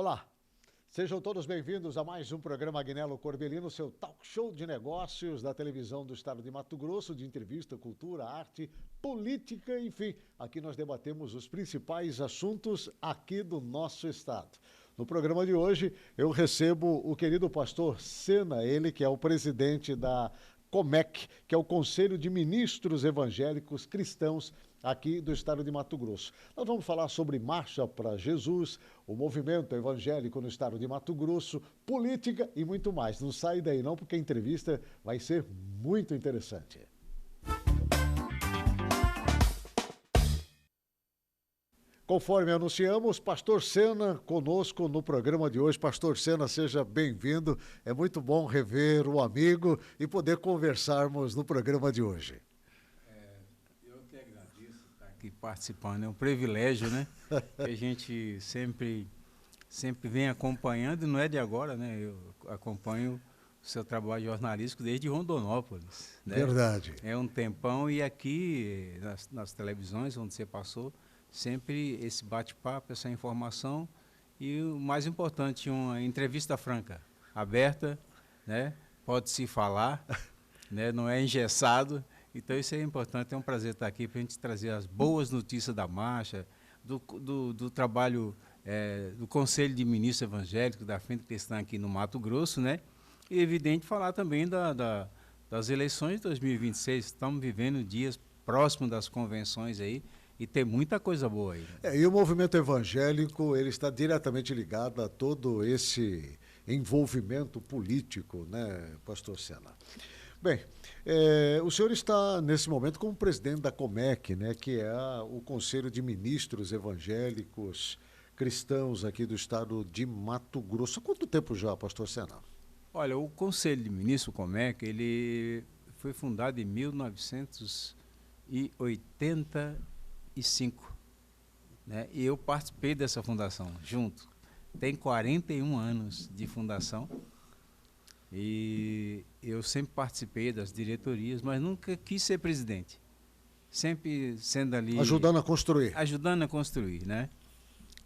Olá, sejam todos bem-vindos a mais um programa Agnello Corbellino, seu talk show de negócios da televisão do estado de Mato Grosso, de entrevista, cultura, arte, política, enfim. Aqui nós debatemos os principais assuntos aqui do nosso estado. No programa de hoje, eu recebo o querido pastor Sena, ele que é o presidente da COMEC, que é o Conselho de Ministros Evangélicos Cristãos aqui do estado de Mato Grosso. Nós vamos falar sobre Marcha para Jesus, o movimento evangélico no estado de Mato Grosso, política e muito mais. Não sai daí não, porque a entrevista vai ser muito interessante. Conforme anunciamos, Pastor Sena conosco no programa de hoje. Pastor Sena, seja bem-vindo. É muito bom rever o amigo e poder conversarmos no programa de hoje. Eu que agradeço estar aqui participando. É um privilégio, né? Que a gente sempre vem acompanhando, e não é de agora, né? Eu acompanho o seu trabalho jornalístico desde Rondonópolis. Né? Verdade. É um tempão e aqui nas televisões onde você passou, sempre esse bate-papo, essa informação e o mais importante, uma entrevista franca, aberta, né? Pode-se falar, né? Não é engessado. Então isso é importante, é um prazer estar aqui para a gente trazer as boas notícias da marcha, do trabalho do Conselho de Ministros Evangélicos da Frente Cristã aqui no Mato Grosso, né? E evidente falar também das eleições de 2026, estamos vivendo dias próximos das convenções aí, e tem muita coisa boa aí. E o movimento evangélico, ele está diretamente ligado a todo esse envolvimento político, né, pastor Sena? Bem, o senhor está nesse momento como presidente da COMEC, né, que é o Conselho de Ministros Evangélicos Cristãos aqui do estado de Mato Grosso. Há quanto tempo já, pastor Sena? Olha, o Conselho de Ministros, o COMEC, ele foi fundado em 1985. Né? E eu participei dessa fundação junto. Tem 41 anos de fundação e eu sempre participei das diretorias, mas nunca quis ser presidente. Sempre sendo ali... Ajudando a construir. Ajudando a construir, né?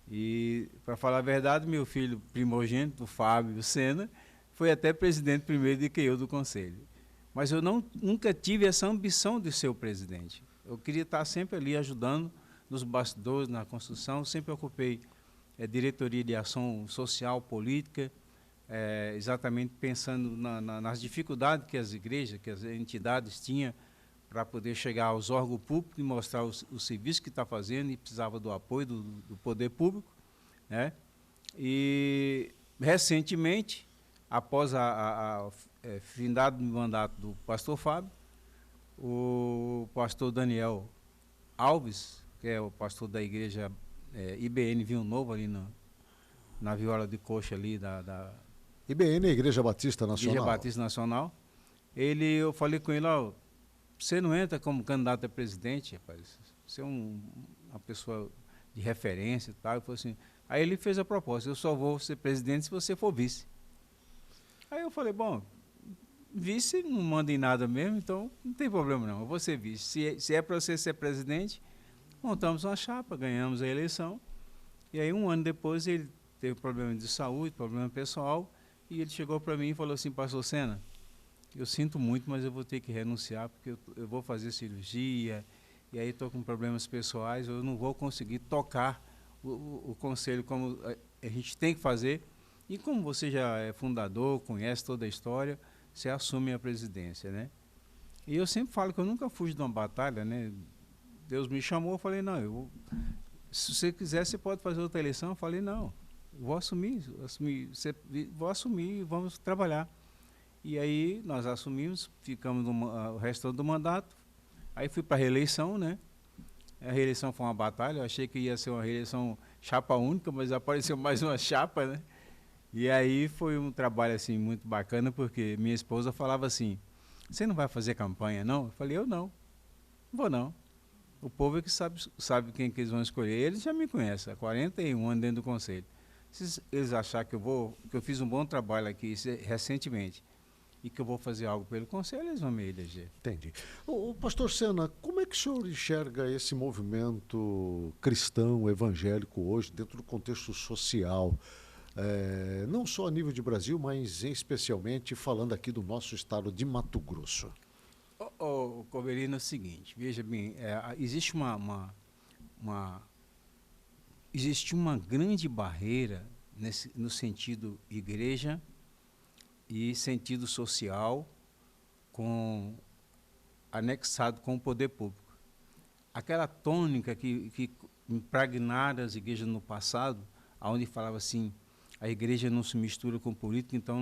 E, para falar a verdade, meu filho primogênito, Fábio Sena, foi até presidente primeiro de que eu do Conselho. Mas eu nunca tive essa ambição de ser o presidente. Eu queria estar sempre ali ajudando nos bastidores, na construção. Sempre ocupei diretoria de ação social, política, exatamente pensando nas dificuldades que as igrejas, que as entidades tinham para poder chegar aos órgãos públicos e mostrar o serviço que está fazendo e precisava do apoio do poder público. Né? E, recentemente, após a findado do mandato do pastor Fábio, o pastor Daniel Alves, que é o pastor da igreja IBN Vinho Novo, ali na Viola de Coxa ali da IBN, Igreja Batista Nacional. Igreja Batista Nacional. Eu falei com ele, você não entra como candidato a presidente, rapaz, você é uma pessoa de referência e tal. Aí ele fez a proposta, eu só vou ser presidente se você for vice. Aí eu falei, bom, vice não manda em nada mesmo, então não tem problema não, eu vou ser vice. Se é para você ser presidente, montamos uma chapa, ganhamos a eleição, e aí um ano depois ele teve problema de saúde, problema pessoal, e ele chegou para mim e falou assim, pastor Sena, eu sinto muito, mas eu vou ter que renunciar, porque eu vou fazer cirurgia, e aí estou com problemas pessoais, eu não vou conseguir tocar o conselho como a gente tem que fazer, e como você já é fundador, conhece toda a história, você assume a presidência, né? E eu sempre falo que eu nunca fugi de uma batalha, né? Deus me chamou, eu falei, não, se você quiser, você pode fazer outra eleição. Eu falei, não, vou assumir, vamos trabalhar. E aí nós assumimos, ficamos o resto do mandato, aí fui para a reeleição, né? A reeleição foi uma batalha, eu achei que ia ser uma reeleição chapa única, mas apareceu mais uma chapa, né? E aí foi um trabalho assim muito bacana, porque minha esposa falava assim, você não vai fazer campanha não? Eu falei, eu não vou não. O povo é que sabe quem que eles vão escolher. Eles já me conhecem há 41 anos dentro do conselho. Se eles acharem que eu fiz um bom trabalho aqui recentemente e que eu vou fazer algo pelo conselho, eles vão me eleger. Entendi. O pastor Sena, como é que o senhor enxerga esse movimento cristão, evangélico hoje, dentro do contexto social não só a nível de Brasil, mas especialmente falando aqui do nosso estado de Mato Grosso? Covelino, é o seguinte, veja bem, existe uma grande barreira no sentido igreja e sentido social anexado com o poder público. Aquela tônica que impregnaram as igrejas no passado, onde falava assim, a igreja não se mistura com política, então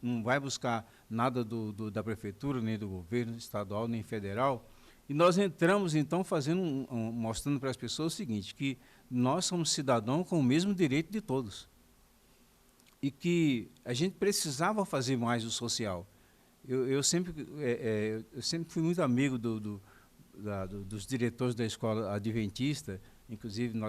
não vai buscar nada da prefeitura, nem do governo estadual, nem federal. E nós entramos, então, mostrando para as pessoas o seguinte, que nós somos cidadãos com o mesmo direito de todos. E que a gente precisava fazer mais o social. Eu sempre fui muito amigo dos diretores da escola adventista, inclusive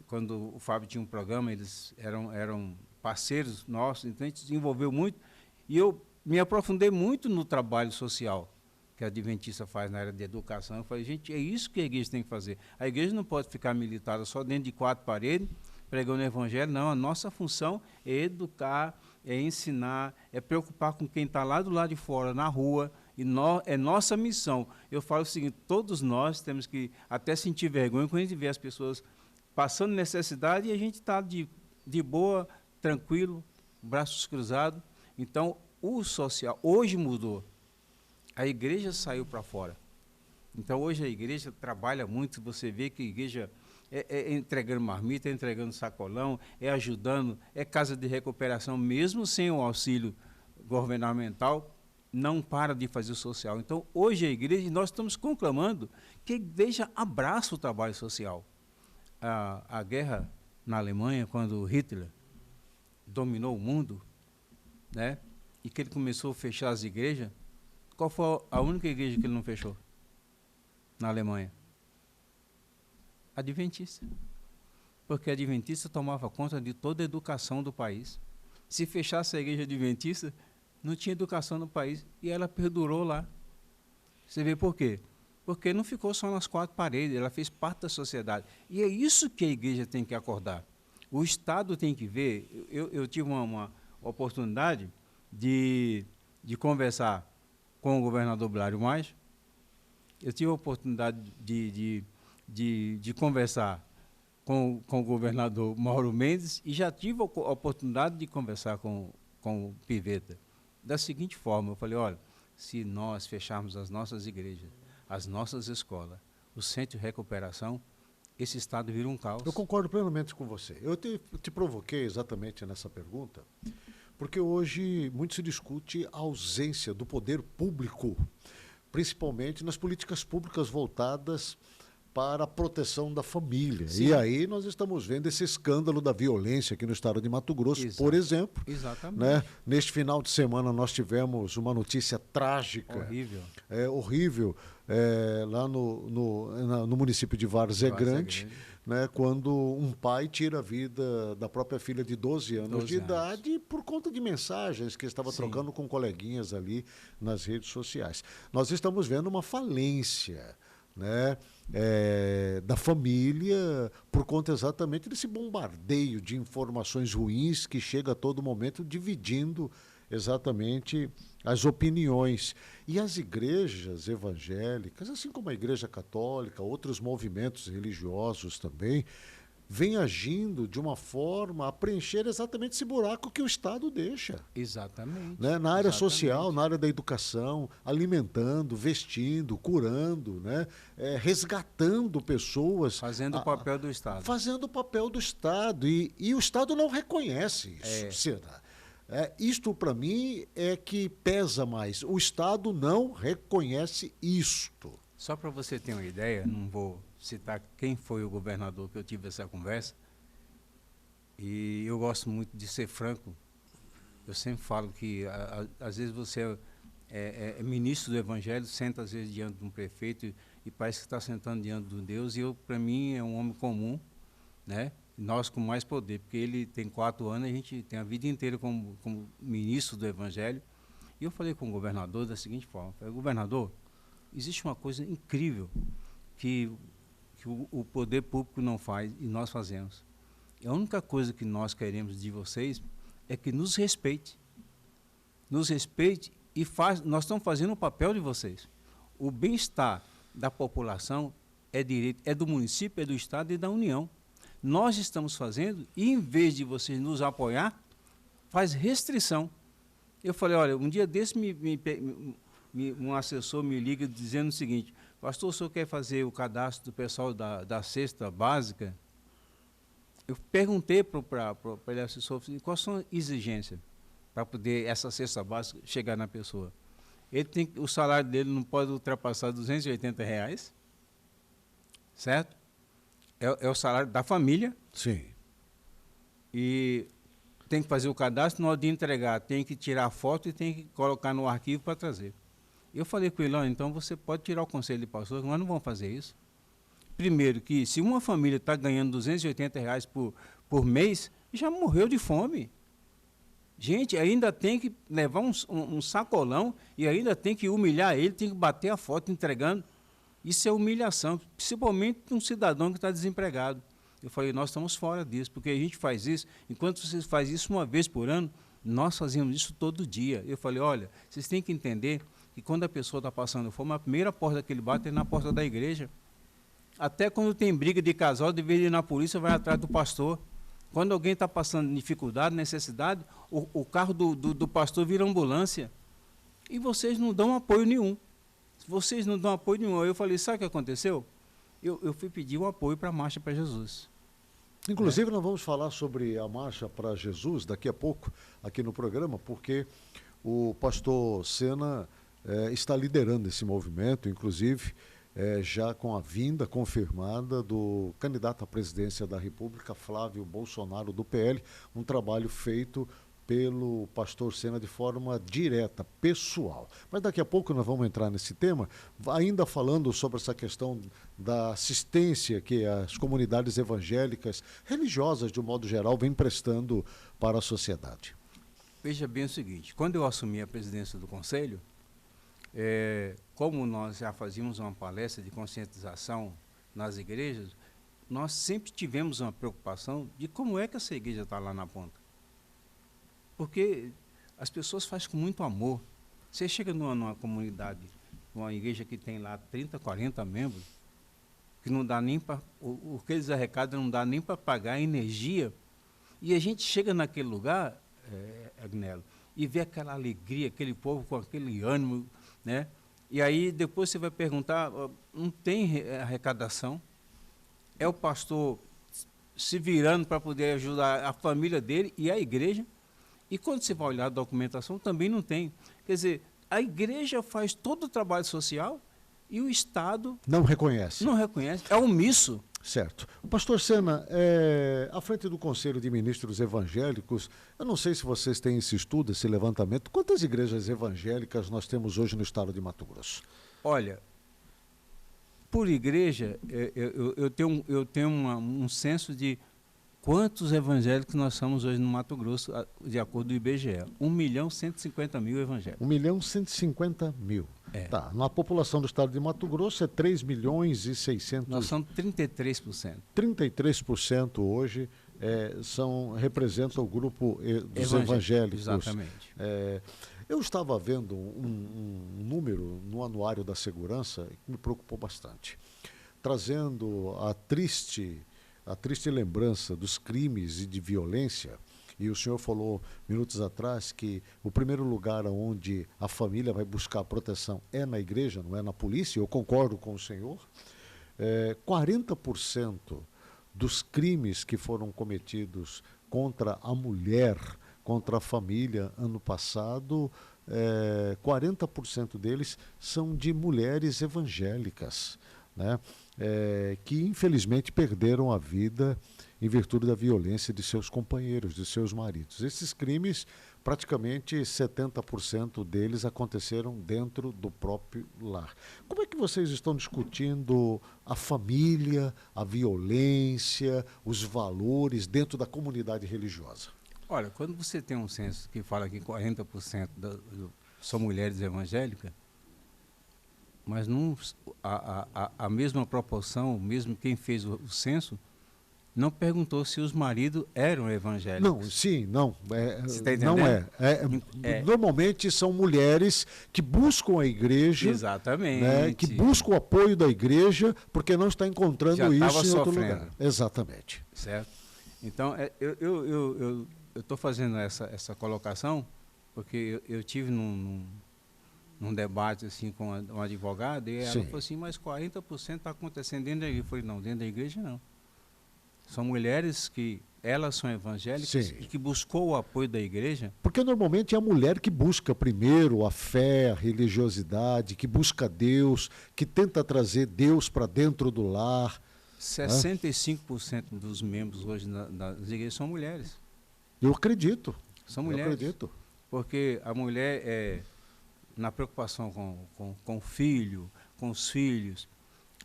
quando o Fábio tinha um programa, eles eram parceiros nossos, então a gente desenvolveu muito, e eu me aprofundei muito no trabalho social que a adventista faz na área de educação. Eu falei, gente, é isso que a igreja tem que fazer. A igreja não pode ficar militada só dentro de 4 paredes, pregando o evangelho, não. A nossa função é educar, é ensinar, é preocupar com quem está lá do lado de fora, na rua, e é nossa missão. Eu falo o seguinte, todos nós temos que até sentir vergonha quando a gente vê as pessoas passando necessidade e a gente está de boa, tranquilo, braços cruzados. Então, o social hoje mudou. A igreja saiu para fora. Então, hoje a igreja trabalha muito. Você vê que a igreja é entregando marmita, é entregando sacolão, é ajudando, é casa de recuperação, mesmo sem o auxílio governamental, não para de fazer o social. Então, hoje a igreja, nós estamos conclamando que a igreja abraça o trabalho social. A guerra na Alemanha, quando Hitler dominou o mundo, né, e que ele começou a fechar as igrejas, qual foi a única igreja que ele não fechou na Alemanha? A adventista. Porque a adventista tomava conta de toda a educação do país. Se fechasse a igreja adventista, não tinha educação no país, e ela perdurou lá. Você vê por quê? Porque não ficou só nas 4 paredes, ela fez parte da sociedade. E é isso que a igreja tem que acordar. O Estado tem que ver. Eu tive uma oportunidade de conversar com o governador Blário Mais, eu tive a oportunidade de conversar com o governador Mauro Mendes e já tive a oportunidade de conversar com o Piveta. Da seguinte forma, eu falei, olha, se nós fecharmos as nossas igrejas, as nossas escolas, o centro de recuperação, esse estado vira um caos. Eu concordo plenamente com você. Eu te provoquei exatamente nessa pergunta, porque hoje muito se discute a ausência do poder público, principalmente nas políticas públicas voltadas para a proteção da família. Sim. E aí nós estamos vendo esse escândalo da violência aqui no estado de Mato Grosso, por exemplo. Exatamente. Né? Neste final de semana nós tivemos uma notícia trágica. Horrível. Horrível. Lá no município de Várzea Grande, né, quando um pai tira a vida da própria filha de 12 anos de idade por conta de mensagens que estava trocando com coleguinhas ali nas redes sociais. Nós estamos vendo uma falência, né, da família por conta exatamente desse bombardeio de informações ruins que chega a todo momento dividindo exatamente as opiniões. E as igrejas evangélicas, assim como a Igreja Católica, outros movimentos religiosos também, vêm agindo de uma forma a preencher exatamente esse buraco que o Estado deixa. Exatamente. Né? Na área social, na área da educação, alimentando, vestindo, curando, né? Resgatando pessoas. Fazendo o papel do Estado. Fazendo o papel do Estado. E o Estado não reconhece isso, Cida. Isto, para mim, é que pesa mais. O Estado não reconhece isto. Só para você ter uma ideia, não vou citar quem foi o governador que eu tive essa conversa, e eu gosto muito de ser franco. Eu sempre falo que, às vezes, você é ministro do Evangelho, senta, às vezes, diante de um prefeito e parece que está sentando diante de um Deus, e para mim, é um homem comum, né? Nós com mais poder, porque ele tem 4 anos, a gente tem a vida inteira como ministro do Evangelho. E eu falei com o governador da seguinte forma, falei, governador, existe uma coisa incrível que o poder público não faz e nós fazemos. A única coisa que nós queremos de vocês é que nos respeite. Nos respeite e nós estamos fazendo o papel de vocês. O bem-estar da população é direito, é do município, é do Estado e da União. Nós estamos fazendo e, em vez de vocês nos apoiar, faz restrição. Eu falei, olha, um dia desse um assessor me liga dizendo o seguinte: pastor, o senhor quer fazer o cadastro do pessoal da cesta básica? Eu perguntei para ele, assessor, quais são as exigências para poder essa cesta básica chegar na pessoa. O salário dele não pode ultrapassar R$ 280, certo? É o salário da família. Sim. E tem que fazer o cadastro, na hora de entregar, tem que tirar a foto e tem que colocar no arquivo para trazer. Eu falei com ele, então você pode tirar o conselho de pastor, nós não vamos fazer isso. Primeiro que, se uma família está ganhando R$ 280 por mês, já morreu de fome. Gente, ainda tem que levar um sacolão e ainda tem que humilhar ele, tem que bater a foto entregando. Isso é humilhação, principalmente um cidadão que está desempregado. Eu falei, nós estamos fora disso, porque a gente faz isso, enquanto vocês fazem isso uma vez por ano, nós fazemos isso todo dia. Eu falei, olha, vocês têm que entender que quando a pessoa está passando fome, a primeira porta que ele bate é na porta da igreja. Até quando tem briga de casal, de vez de ir na polícia, vai atrás do pastor. Quando alguém está passando dificuldade, necessidade, o carro do pastor vira ambulância. E vocês não dão apoio nenhum. Vocês não dão apoio nenhum. Eu falei, sabe o que aconteceu? Eu fui pedir um apoio para a Marcha para Jesus. Inclusive, nós vamos falar sobre a Marcha para Jesus daqui a pouco, aqui no programa, porque o pastor Sena está liderando esse movimento, inclusive já com a vinda confirmada do candidato à presidência da República, Flávio Bolsonaro, do PL, um trabalho feito pelo pastor Sena de forma direta, pessoal. Mas daqui a pouco nós vamos entrar nesse tema, ainda falando sobre essa questão da assistência que as comunidades evangélicas, religiosas de um modo geral, vêm prestando para a sociedade. Veja bem o seguinte, quando eu assumi a presidência do Conselho, como nós já fazíamos uma palestra de conscientização nas igrejas, nós sempre tivemos uma preocupação de como é que essa igreja está lá na ponta. Porque as pessoas fazem com muito amor. Você chega numa comunidade, numa igreja que tem lá 30, 40 membros, que não dá nem para... O que eles arrecadam não dá nem para pagar a energia, e a gente chega naquele lugar, Agnello, e vê aquela alegria, aquele povo com aquele ânimo, né? E aí depois você vai perguntar, não tem arrecadação, é o pastor se virando para poder ajudar a família dele e a igreja, e quando você vai olhar a documentação também não tem. Quer dizer, a igreja faz todo o trabalho social e o Estado... Não reconhece. Não reconhece, é omisso. Certo. Pastor Sena, à frente do Conselho de Ministros Evangélicos, eu não sei se vocês têm esse estudo, esse levantamento, quantas igrejas evangélicas nós temos hoje no estado de Mato Grosso? Olha, por igreja, eu tenho um senso de quantos evangélicos nós somos hoje no Mato Grosso, de acordo com o IBGE. 1.150.000 evangélicos. 1.150.000. Tá. Na população do estado de Mato Grosso é 3.600.000. Nós somos 33%. 33% hoje representam o grupo dos evangélicos. Exatamente. Eu estava vendo um número no Anuário da Segurança que me preocupou bastante, trazendo a triste lembrança dos crimes e de violência. E o senhor falou minutos atrás que o primeiro lugar onde a família vai buscar proteção é na igreja, não é na polícia. Eu concordo com o senhor. 40% dos crimes que foram cometidos contra a mulher, contra a família ano passado, 40% deles são de mulheres evangélicas, né? Que infelizmente perderam a vida em virtude da violência de seus companheiros, de seus maridos. Esses crimes, praticamente 70% deles aconteceram dentro do próprio lar. Como é que vocês estão discutindo a família, a violência, os valores dentro da comunidade religiosa? Olha, quando você tem um censo que fala que 40% são mulheres evangélicas, mas não, a mesma proporção, mesmo quem fez o censo, não perguntou se os maridos eram evangélicos. Não, sim, não. Você tá não é. É. Normalmente são mulheres que buscam a igreja, Exatamente. né, que buscam o apoio da igreja, porque não está encontrando Já isso em estava outro sofrendo. lugar. Exatamente. Certo? Então, eu estou fazendo essa colocação porque eu tive num debate assim, com uma advogada e ela Sim. falou assim, mas 40% está acontecendo dentro da igreja. Eu falei, não, dentro da igreja não. São mulheres que elas são evangélicas Sim. e que buscou o apoio da igreja. Porque normalmente é a mulher que busca primeiro a fé, a religiosidade, que busca Deus, que tenta trazer Deus para dentro do lar. 65% dos membros hoje das igrejas são mulheres. Eu acredito. São Eu mulheres. acredito. Porque a mulher na preocupação com o filho, com os filhos.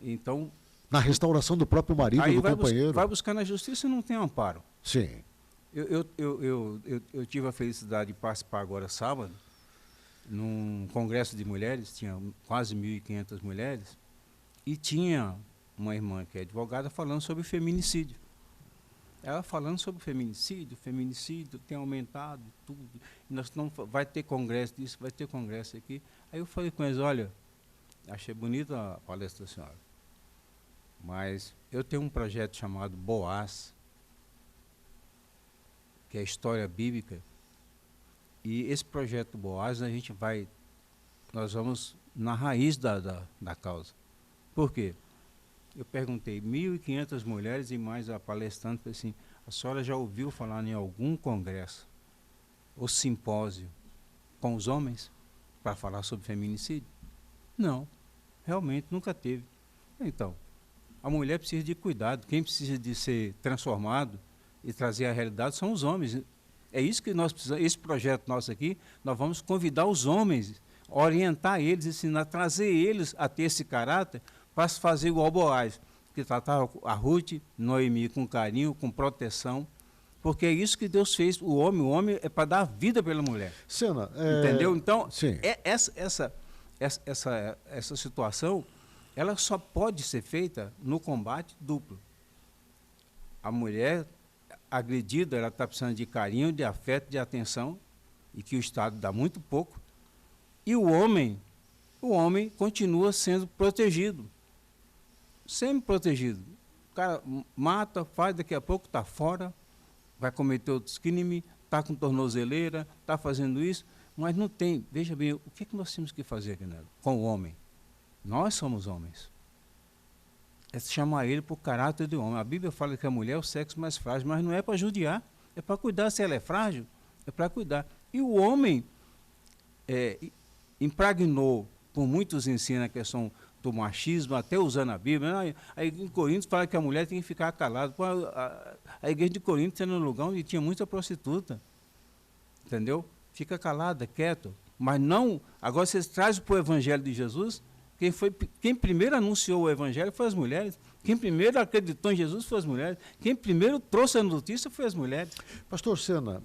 Então, Na restauração do próprio marido, aí do vai companheiro. vai buscar na justiça e não tem amparo. Sim. Eu tive a felicidade de participar agora sábado, num congresso de mulheres, tinha quase 1.500 mulheres, e tinha uma irmã que é advogada falando sobre feminicídio. Ela falando sobre feminicídio tem aumentado, tudo. E nós não, vai ter congresso disso, vai ter congresso aqui. Aí eu falei com eles, olha, achei bonita a palestra da senhora, mas eu tenho um projeto chamado Boaz, que é a história bíblica, e esse projeto Boaz nós vamos na raiz da causa. Por quê? Eu perguntei, 1.500 mulheres e mais a palestrante, falei assim, a senhora já ouviu falar em algum congresso ou simpósio com os homens para falar sobre feminicídio? Não, realmente nunca teve. Então, a mulher precisa de cuidado, quem precisa de ser transformado e trazer a realidade são os homens. É isso que nós precisamos, esse projeto nosso aqui, nós vamos convidar os homens, orientar eles, ensinar, trazer eles a ter esse caráter para se fazer igual Boaz, que tratava a Ruth, Noemi com carinho, com proteção, porque é isso que Deus fez. O homem é para dar vida pela mulher. Sena, entendeu? Então, sim. Essa situação, ela só pode ser feita no combate duplo. A mulher agredida, ela está precisando de carinho, de afeto, de atenção, e que o Estado dá muito pouco. E o homem continua sendo protegido. Sempre protegido. O cara mata, faz, daqui a pouco está fora, vai cometer outros crimes, está com tornozeleira, está fazendo isso, mas não tem. Veja bem, o que nós temos que fazer, Guinaldo, com o homem? Nós somos homens. É chamar ele para o caráter do homem. A Bíblia fala que a mulher é o sexo mais frágil, mas não é para judiar, é para cuidar. Se ela é frágil, é para cuidar. E o homem impregnou, por muitos ensinam a questão do machismo, até usando a Bíblia. Aí em Coríntios fala que a mulher tem que ficar calada. A igreja de Coríntios era um lugar onde tinha muita prostituta. Entendeu? Fica calada, quieto. Mas não. Agora vocês trazem para o Evangelho de Jesus. Quem primeiro anunciou o Evangelho foi as mulheres. Quem primeiro acreditou em Jesus foi as mulheres. Quem primeiro trouxe a notícia foi as mulheres. Pastor Sena,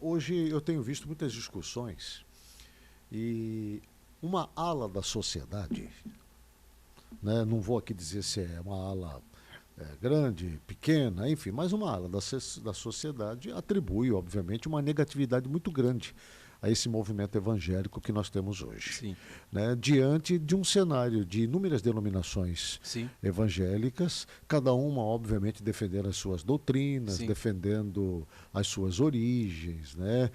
hoje eu tenho visto muitas discussões e uma ala da sociedade, né, não vou aqui dizer se é uma ala grande, pequena, enfim, mas uma ala da sociedade atribui, obviamente, uma negatividade muito grande a esse movimento evangélico que nós temos hoje. Sim. Né, diante de um cenário de inúmeras denominações Sim. evangélicas, cada uma, obviamente, defendendo as suas doutrinas, Sim. defendendo as suas origens, né,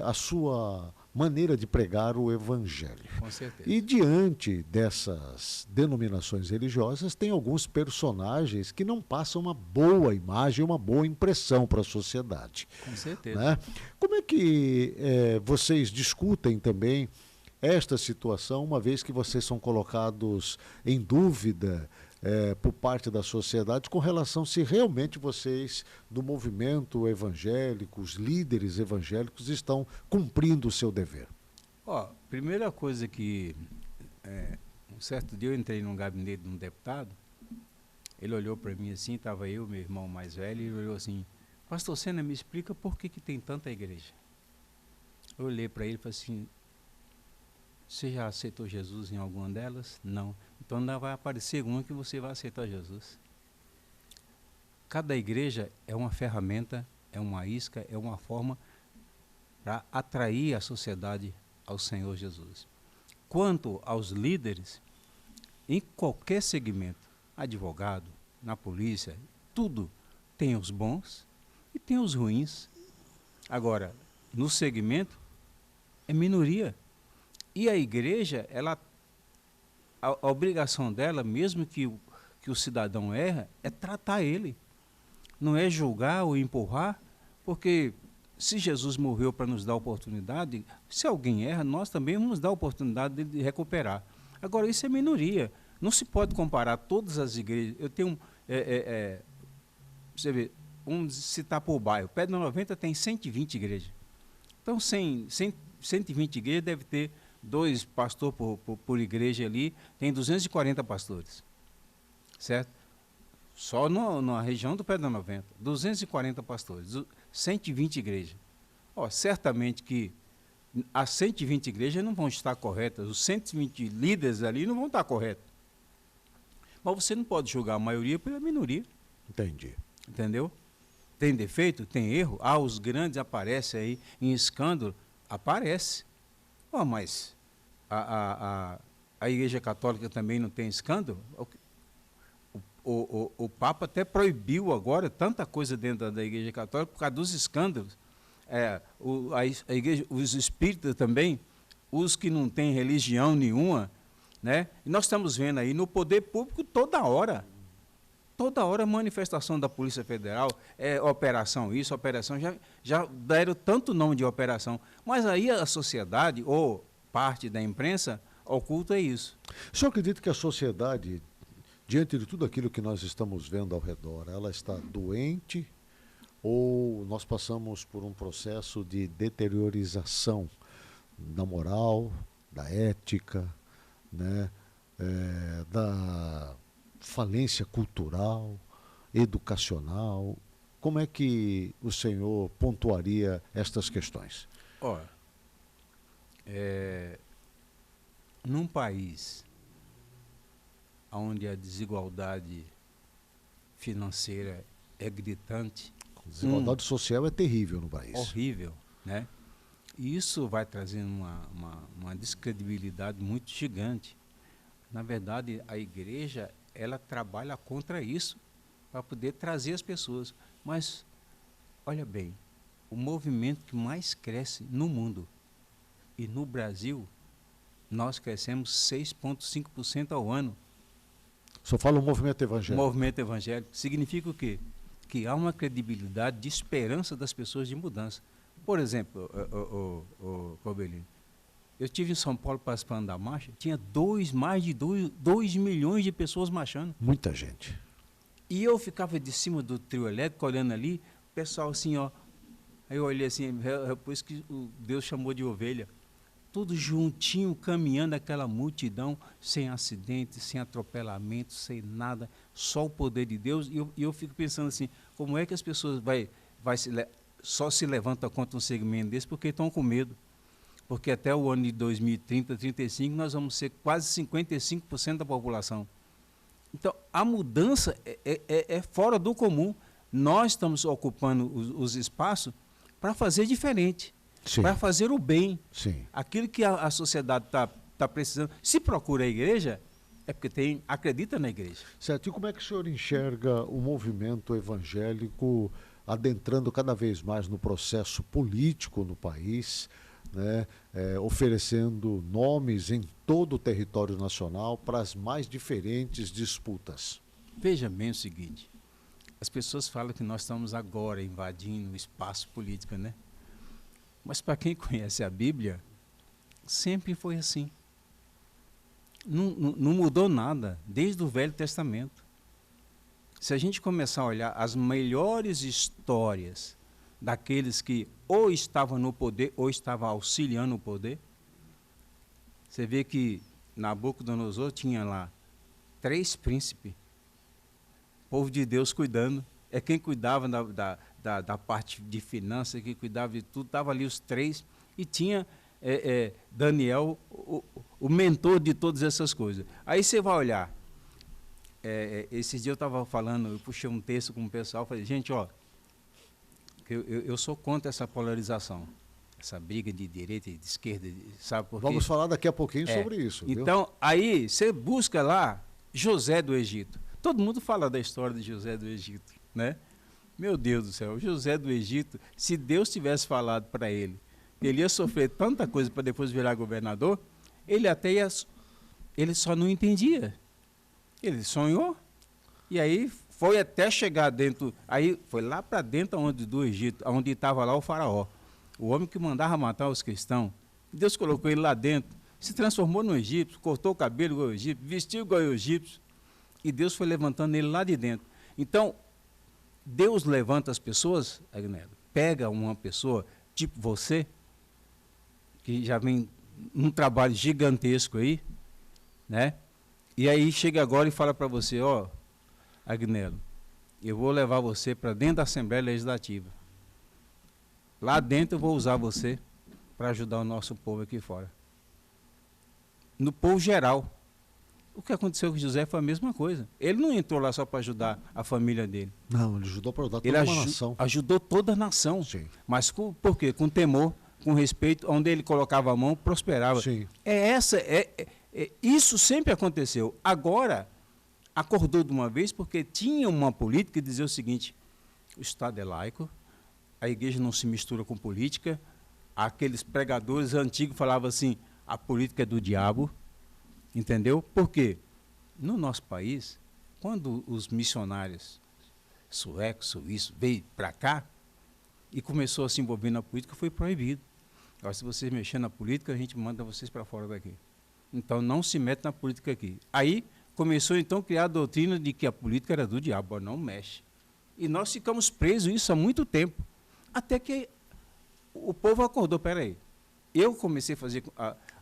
a sua maneira de pregar o evangelho. Com certeza. E diante dessas denominações religiosas, tem alguns personagens que não passam uma boa imagem, uma boa impressão para a sociedade. Com certeza. Né? Como é que vocês discutem também esta situação, uma vez que vocês são colocados em dúvida por parte da sociedade com relação se realmente vocês do movimento evangélico, os líderes evangélicos estão cumprindo o seu dever? Primeira coisa que um certo dia eu entrei num gabinete de um deputado, ele olhou para mim assim, estava eu, meu irmão mais velho, e ele olhou assim, pastor Sena, me explica por que tem tanta igreja. Eu olhei para ele e falei assim, você já aceitou Jesus em alguma delas? Não. Então ainda vai aparecer uma que você vai aceitar Jesus. Cada igreja é uma ferramenta, é uma isca, é uma forma para atrair a sociedade ao Senhor Jesus. Quanto aos líderes, em qualquer segmento, advogado, na polícia, tudo, tem os bons e tem os ruins. Agora, no segmento, é minoria. E a igreja, a obrigação dela, mesmo que o cidadão erra, é tratar ele. Não é julgar ou empurrar, porque se Jesus morreu para nos dar oportunidade, se alguém erra, nós também vamos dar a oportunidade de recuperar. Agora, isso é minoria. Não se pode comparar todas as igrejas. Eu tenho, você vê, vamos citar por bairro. Pedra 90 tem 120 igrejas. Então, 120 igrejas deve ter 2 pastores por igreja ali, tem 240 pastores. Certo? Só na região do Pedra 90, 240 pastores, 120 igrejas. Certamente que as 120 igrejas não vão estar corretas, os 120 líderes ali não vão estar corretos. Mas você não pode julgar a maioria pela minoria. Entendi. Entendeu? Tem defeito? Tem erro? Os grandes aparecem aí em escândalo? Aparece. Mas a Igreja Católica também não tem escândalo? O Papa até proibiu agora tanta coisa dentro da Igreja Católica por causa dos escândalos. A igreja, os espíritas também, os que não têm religião nenhuma, né? E nós estamos vendo aí no poder público toda hora manifestação da Polícia Federal, operação isso, operação, já deram tanto nome de operação, mas aí a sociedade, ou parte da imprensa, oculta isso. O senhor acredita que a sociedade, diante de tudo aquilo que nós estamos vendo ao redor, ela está doente ou nós passamos por um processo de deteriorização da moral, da ética, né, da falência cultural, educacional? Como é que o senhor pontuaria estas questões? Num país onde a desigualdade financeira é gritante, a desigualdade social é terrível no país. Horrível, né? E isso vai trazendo uma descredibilidade muito gigante. Na verdade, a igreja, ela trabalha contra isso para poder trazer as pessoas. Mas, olha bem, o movimento que mais cresce no mundo e no Brasil, nós crescemos 6,5% ao ano. Só fala o movimento evangélico. O movimento evangélico significa o quê? Que há uma credibilidade de esperança das pessoas de mudança. Por exemplo, Corbelino, eu estive em São Paulo participando da marcha, tinha mais de 2 milhões de pessoas marchando. Muita gente. E eu ficava de cima do trio elétrico, olhando ali, o pessoal assim, ó. Aí eu olhei assim, por isso que Deus chamou de ovelha. Tudo juntinho, caminhando aquela multidão, sem acidentes, sem atropelamento, sem nada, só o poder de Deus. E eu fico pensando assim, como é que as pessoas só se levantam contra um segmento desse? Porque estão com medo. Porque até o ano de 2030, 35, nós vamos ser quase 55% da população. Então, a mudança é fora do comum. Nós estamos ocupando os espaços para fazer diferente, para fazer o bem. Sim. Aquilo que a sociedade está precisando. Se procura a igreja, é porque acredita na igreja. Certo. E como é que o senhor enxerga o movimento evangélico adentrando cada vez mais no processo político no país, né, oferecendo nomes em todo o território nacional para as mais diferentes disputas? Veja bem o seguinte, as pessoas falam que nós estamos agora invadindo o espaço político, né? Mas para quem conhece a Bíblia, sempre foi assim. Não mudou nada, desde o Velho Testamento. Se a gente começar a olhar as melhores histórias daqueles que ou estavam no poder ou estavam auxiliando o poder, você vê que Nabucodonosor tinha lá 3 príncipes, povo de Deus cuidando, é quem cuidava da parte de finanças, quem cuidava de tudo, estavam ali os 3, e tinha Daniel, o mentor de todas essas coisas. Aí você vai olhar, Esse dia eu estava falando, eu puxei um texto com o pessoal, falei, gente, ó, eu sou contra essa polarização, essa briga de direita e de esquerda, sabe por quê? Vamos falar daqui a pouquinho sobre isso. Então, viu? aí você busca lá José do Egito. Todo mundo fala da história de José do Egito, né? Meu Deus do céu, José do Egito, se Deus tivesse falado para ele, ele ia sofrer tanta coisa para depois virar governador, ele só não entendia. Ele sonhou, e aí foi até chegar dentro, aí foi lá para dentro do Egito, onde estava lá o faraó, o homem que mandava matar os cristãos. Deus colocou ele lá dentro, se transformou no egípcio, cortou o cabelo igual o egípcio, vestiu igual o egípcio, e Deus foi levantando ele lá de dentro. Então, Deus levanta as pessoas, Agnello, pega uma pessoa, tipo você, que já vem num trabalho gigantesco aí, né? E aí chega agora e fala para você, ó, Agnello, eu vou levar você para dentro da Assembleia Legislativa. Lá dentro eu vou usar você para ajudar o nosso povo aqui fora. No povo geral. O que aconteceu com José foi a mesma coisa. Ele não entrou lá só para ajudar a família dele. Não, ele ajudou para ajudar toda uma nação. Ajudou toda a nação. Sim. Mas por quê? Com temor, com respeito, onde ele colocava a mão, prosperava. Sim. Isso sempre aconteceu. Agora, acordou de uma vez porque tinha uma política que dizia o seguinte, o Estado é laico, a igreja não se mistura com política, aqueles pregadores antigos falavam assim, a política é do diabo, entendeu? Por quê? No nosso país, quando os missionários suecos, suíços, veio para cá e começou a se envolver na política, foi proibido. Agora, se vocês mexerem na política, a gente manda vocês para fora daqui. Então, não se mete na política aqui. Aí, começou, então, a criar a doutrina de que a política era do diabo, não mexe. E nós ficamos presos isso há muito tempo. Até que o povo acordou, peraí. Eu comecei a fazer,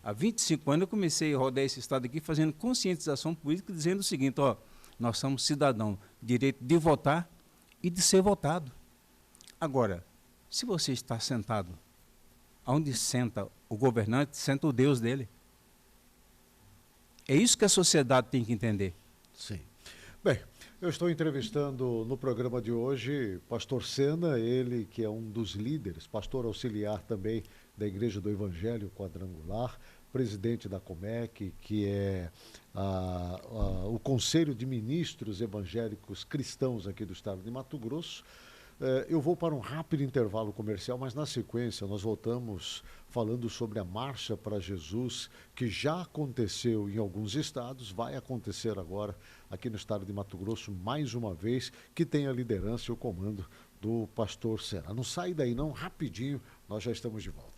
há 25 anos, eu comecei a rodar esse estado aqui fazendo conscientização política, dizendo o seguinte, ó, nós somos cidadãos, direito de votar e de ser votado. Agora, se você está sentado, onde senta o governante, senta o Deus dele. É isso que a sociedade tem que entender. Sim. Bem, eu estou entrevistando no programa de hoje pastor Sena, ele que é um dos líderes, pastor auxiliar também da Igreja do Evangelho Quadrangular, presidente da Comec, que é o Conselho de Ministros Evangélicos Cristãos aqui do estado de Mato Grosso. Eu vou para um rápido intervalo comercial, mas na sequência nós voltamos falando sobre a Marcha para Jesus, que já aconteceu em alguns estados, vai acontecer agora aqui no estado de Mato Grosso mais uma vez, que tem a liderança e o comando do pastor Sena. Não sai daí não, rapidinho, nós já estamos de volta.